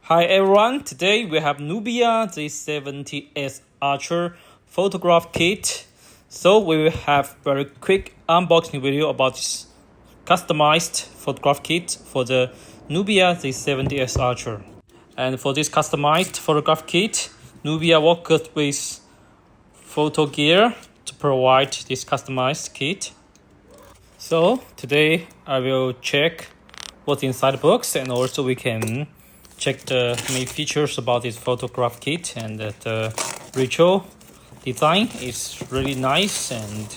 Hi everyone, today we have Nubia Z70s Archer photograph kit. So we will have very quick unboxing video about this customized photograph kit for the Nubia Z70s Archer. And for this customized photograph kit, Nubia worked with Foyogear to provide this customized kit. So today I will check what's inside the box, and also we can check the main features about this photograph kit. And the retro design is really nice, and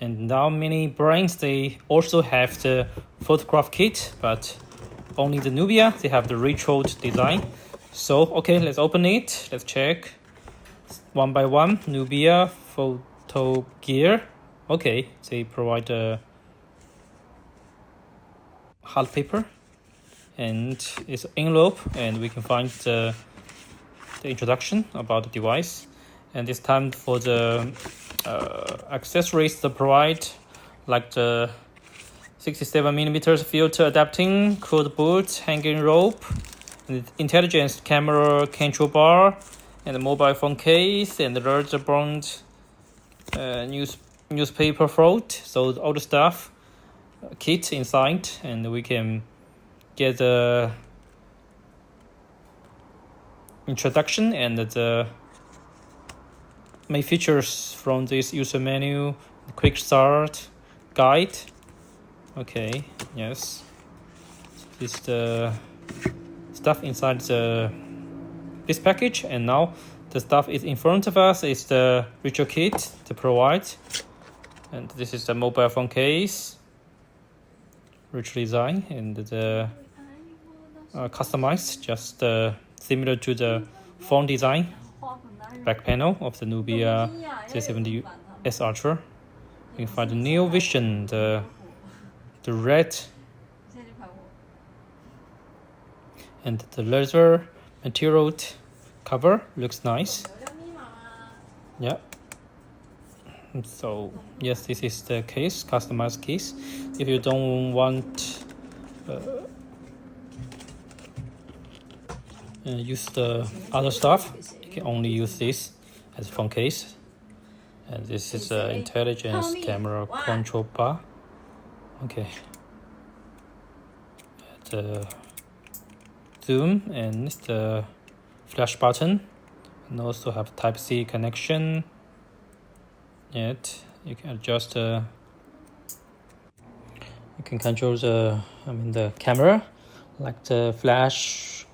now many brands they also have the photograph kit, but only the Nubia they have the retro design. So okay, let's open it. Let's check one by one. Nubia Foyogear. Okay, they provide a hard paper and it's envelope, and we can find the introduction about the device. And this time for the accessories they provide, like the 67mm filter adapting, cold boot, hanging rope, and intelligent camera control bar, and the mobile phone case, and the larger bound newspaper float. So all the stuff kit inside, and we can get the introduction and the main features from this user menu, quick start guide. Okay, yes, this is the stuff inside this package. And now the stuff is in front of us is the retro kit to provide, and this is the mobile phone case, retro design, and the customized, just similar to the phone design back panel of the Nubia Z70s Archer. You can find the Neo Vision, the red, and the leather material cover looks nice. Yeah. So yes, this is the case, customized case. If you don't want use the other stuff, you can only use this as phone case. And this is the intelligence camera control bar. Okay, the zoom and the flash button, and also have Type-C connection. Yet you can adjust you can control the camera, like the flash,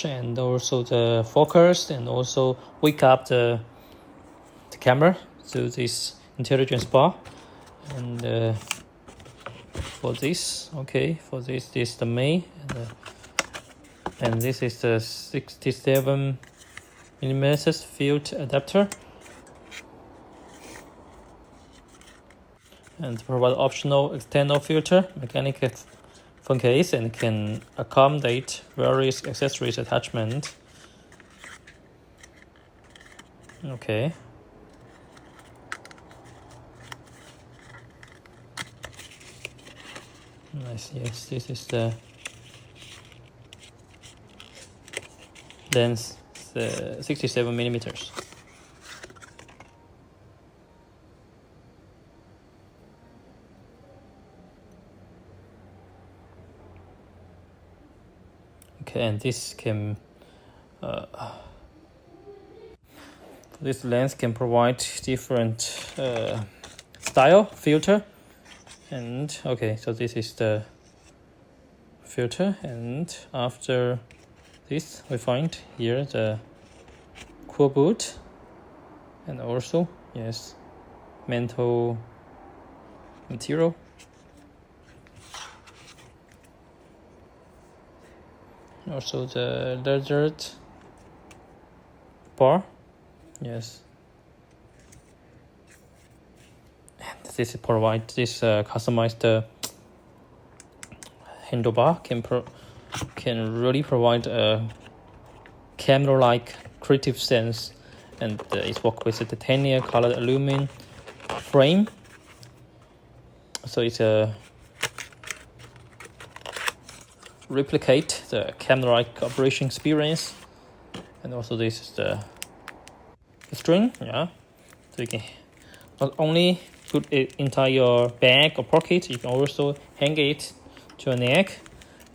and also the focus, and also wake up the camera through this intelligence bar. And for this, this is the main, and this is the 67mm field adapter, and provide optional external filter, mechanical phone case, and can accommodate various accessories attachment. Okay. Nice. Yes, this is the lens, the 67mm. Okay, and this can this lens can provide different style filter. And okay, so this is the filter, and after this we find here the cool boot, and also yes, mental material. Also the leather bar, yes. And this provide this customized handlebar can really provide a camera-like creative sense, and it works with a titanium colored aluminum frame. So it's a replicate the camera-like operation experience. And also this is the string, yeah. So you can not only put it inside your bag or pocket, you can also hang it to your neck.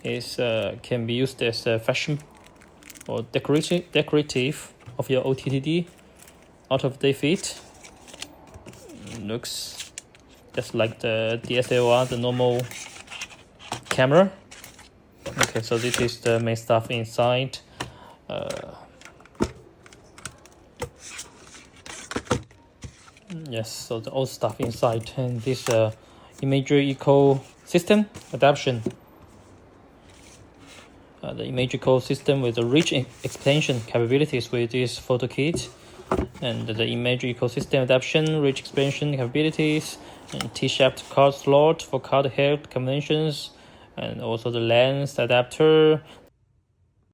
It can be used as a fashion or decorative of your OTTD out-of-date fit. Looks just like the DSLR, the normal camera. Okay, so this is the main stuff inside. Yes, so the old stuff inside, and this imagery ecosystem adaptation. The image ecosystem with the rich expansion capabilities with this photo kit, and the image ecosystem adaptation, rich expansion capabilities, and T-shaped card slot for card head combinations, and also the lens adapter,